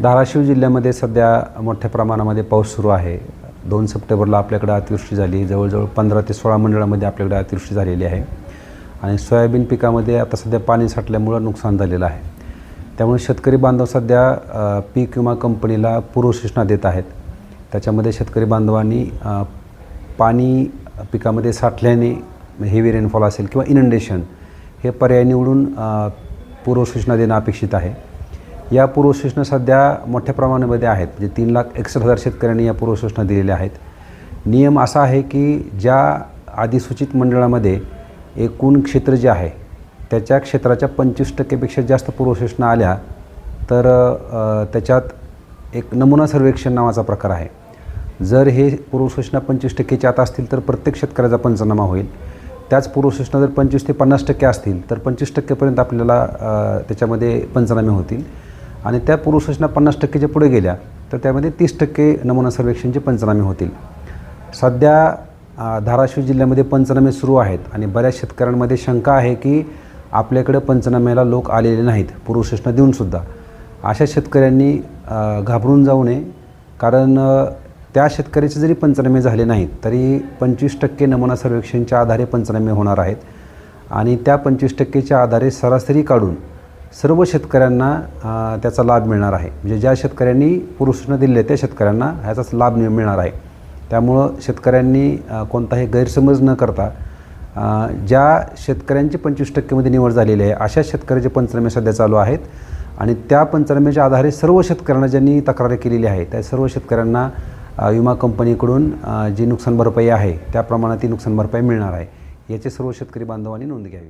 धाराशिव जिल्ह्यामध्ये सध्या मोठ्या प्रमाणामध्ये पाऊस सुरू आहे। 2 सप्टेंबरला आपल्याकडे अतिवृष्टी झाली। जवळजवळ 15 ते 16 मंडळामध्ये आपल्याकडे अतिवृष्टी झालेली आहे आणि सोयाबीन पिकामध्ये आता सध्या पाणी साठल्यामुळे नुकसान झालेलं आहे। त्यामुळे शेतकरी बांधव सध्या पीक विमा कंपनीला पूर्वसूचना देत आहेत। त्याच्यामध्ये शेतकरी बांधवांनी पाणी पिकामध्ये साठल्याने हेवी रेनफॉल असेल किंवा इनंडेशन हे पर्याय निवडून पूर्वसूचना देणं अपेक्षित आहे। या पूर्वसूचना सध्या मोठ्या प्रमाणामध्ये आहेत। म्हणजे 3,61,000 शेतकऱ्यांनी या पूर्वसूचना दिलेल्या आहेत। नियम असा आहे की ज्या अधिसूचित मंडळामध्ये एकूण क्षेत्र जे आहे त्याच्या क्षेत्राच्या 25% पेक्षा जास्त पूर्वसूचना आल्या तर त्याच्यात एक नमुना सर्वेक्षण नावाचा प्रकार आहे। जर हे पूर्वसूचना 25%च्या आत असतील तर प्रत्येक शेतकऱ्याचा पंचनामा होईल। त्याच पूर्वसूचना जर 25 ते 50% असतील तर 25% आपल्याला त्याच्यामध्ये पंचनामे होतील आणि त्या पूर्वसूचना 50%च्या पुढे गेल्या तर त्यामध्ये 30% नमुना सर्वेक्षणचे पंचनामे होतील। सध्या धाराशिव जिल्ह्यामध्ये पंचनामे सुरू आहेत आणि बऱ्याच शेतकऱ्यांमध्ये शंका आहे की आपल्याकडे पंचनाम्याला लोक आलेले नाहीत पूर्वसूचना देऊनसुद्धा। अशा शेतकऱ्यांनी घाबरून जाऊ नये, कारण त्या शेतकऱ्याचे जरी पंचनामे झाले नाहीत तरी 25% नमुना सर्वेक्षणच्या आधारे पंचनामे होणार आहेत आणि त्या 25%च्या आधारे सरासरी काढून सर्व शेतकऱ्यांना त्याचा लाभ मिळणार आहे। म्हणजे ज्या शेतकऱ्यांनी पूर्वसूचना दिली आहे त्या शेतकऱ्यांना ह्याचाच लाभ मिळणार आहे। त्यामुळं शेतकऱ्यांनी कोणताही गैरसमज न करता ज्या शेतकऱ्यांची 25%मध्ये निवड झालेली आहे अशा शेतकऱ्याचे पंचनामे सध्या चालू आहेत आणि त्या पंचनाम्याच्या आधारे सर्व शेतकऱ्यांना ज्यांनी तक्रार केलेली आहे त्या सर्व शेतकऱ्यांना विमा कंपनीकडून जी नुकसान भरपाई आहे त्या प्रमाणात ती नुकसान भरपाई मिळणार आहे। याची सर्व शेतकरी बांधवांनी नोंद घ्यावी।